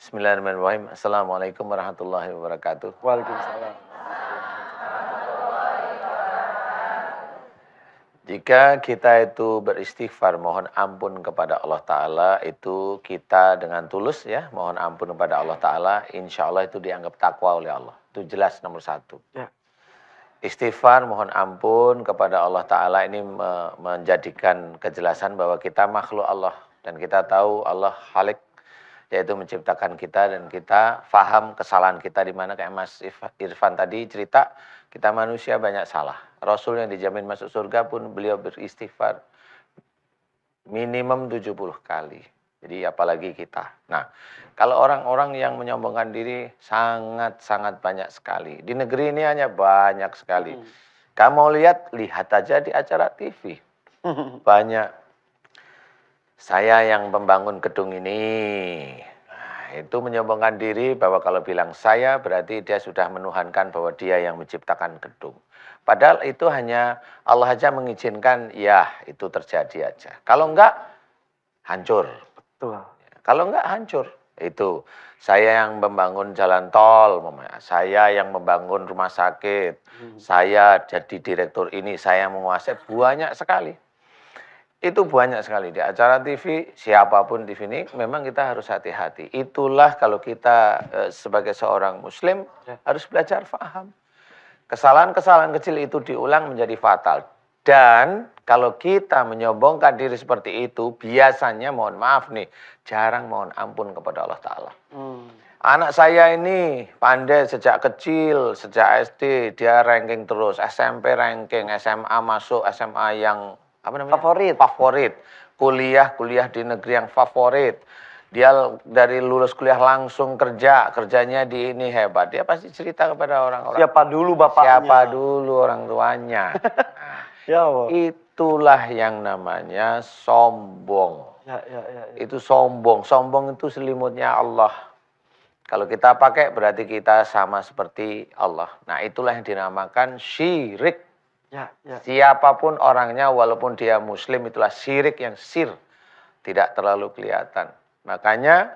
Bismillahirrahmanirrahim. Assalamualaikum warahmatullahi wabarakatuh. Waalaikumsalam. Jika kita itu beristighfar, mohon ampun kepada Allah Ta'ala, itu kita dengan tulus ya, mohon ampun kepada Allah Ta'ala, insya Allah itu dianggap takwa oleh Allah. Itu jelas nomor satu. Ya. Istighfar, mohon ampun kepada Allah Ta'ala ini menjadikan kejelasan bahwa kita makhluk Allah. Dan kita tahu Allah Khalik, yaitu menciptakan kita dan kita faham kesalahan kita di mana kayak Mas Irfan tadi cerita, kita manusia banyak salah. Rasul yang dijamin masuk surga pun beliau beristighfar minimum 70 kali. Jadi apalagi kita. Nah, kalau orang-orang yang menyombongkan diri sangat-sangat banyak sekali. Di negeri ini hanya banyak sekali. Kamu lihat aja di acara TV. Banyak. Saya yang membangun gedung ini. Nah, itu menyombongkan diri bahwa kalau bilang saya berarti dia sudah menuhankan bahwa dia yang menciptakan gedung. Padahal itu hanya Allah aja mengizinkan, ya itu terjadi aja. Kalau enggak, hancur. Betul. Kalau enggak, hancur. Itu saya yang membangun jalan tol, saya yang membangun rumah sakit, saya jadi direktur ini, saya menguasai, banyak sekali. Itu banyak sekali di acara TV, siapapun TV ini, memang kita harus hati-hati. Itulah kalau kita sebagai seorang muslim harus belajar faham. Kesalahan-kesalahan kecil itu diulang menjadi fatal. Dan kalau kita menyombongkan diri seperti itu, biasanya mohon maaf nih, jarang mohon ampun kepada Allah Ta'ala. Anak saya ini pandai sejak kecil, sejak SD, dia ranking terus. SMP ranking, SMA masuk, SMA yang apa namanya? Favorit. Kuliah di negeri yang favorit. Dia dari lulus kuliah langsung kerjanya di ini hebat. Dia pasti cerita kepada orang-orang. Siapa dulu bapaknya? Siapa dulu orang tuanya. Nah, ya Allah. Itulah yang namanya sombong. Ya. Itu sombong. Sombong itu selimutnya Allah. Kalau kita pakai berarti kita sama seperti Allah. Nah, itulah yang dinamakan syirik. Ya. Siapapun orangnya walaupun dia muslim itulah syirik yang tidak terlalu kelihatan. Makanya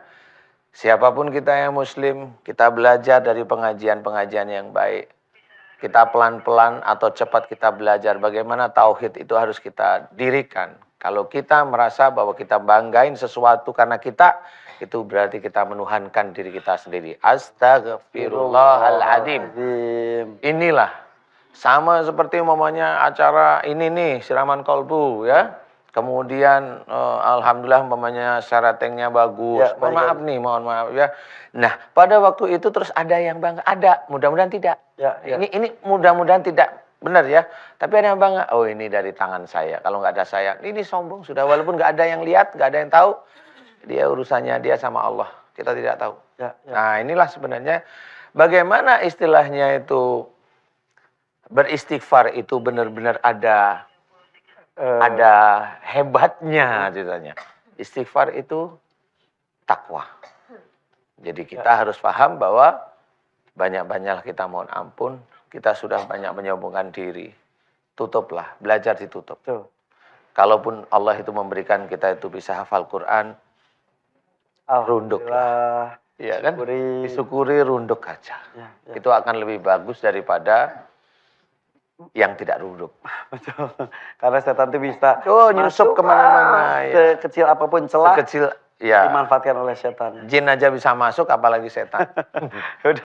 siapapun kita yang muslim, kita belajar dari pengajian-pengajian yang baik. Kita pelan-pelan atau cepat kita belajar bagaimana tauhid itu harus kita dirikan. Kalau kita merasa bahwa kita banggain sesuatu karena kita, itu berarti kita menuhankan diri kita sendiri. Astagfirullahaladzim. Inilah sama seperti umpamanya acara ini nih, siraman kolbu ya. Kemudian alhamdulillah umpamanya syaratingnya bagus. Ya, mohon maaf ya. Nah, pada waktu itu terus ada yang bangga, ada, mudah-mudahan tidak. Ya. Ini mudah-mudahan tidak benar ya. Tapi ada yang bangga, oh ini dari tangan saya. Kalau nggak ada saya, ini sombong sudah walaupun nggak ada yang lihat, nggak ada yang tahu. Dia urusannya dia sama Allah. Kita tidak tahu. Ya. Nah, inilah sebenarnya bagaimana istilahnya itu beristighfar itu benar-benar ada hebatnya ceritanya. Istighfar itu takwa. Jadi kita harus paham bahwa banyak-banyaklah kita mohon ampun, kita sudah banyak menyombongkan diri. Tutuplah, belajar ditutup. Tuh. Kalaupun Allah itu memberikan kita itu bisa hafal Quran, runduklah. Iya kan? Disyukuri, runduk aja. Ya. Itu akan lebih bagus daripada yang tidak runduk. Betul. Karena setan itu bisa nyusup kemana-mana. Sekecil apapun celah Sekecil, ya. dimanfaatkan oleh setan. Jin aja bisa masuk, apalagi setan.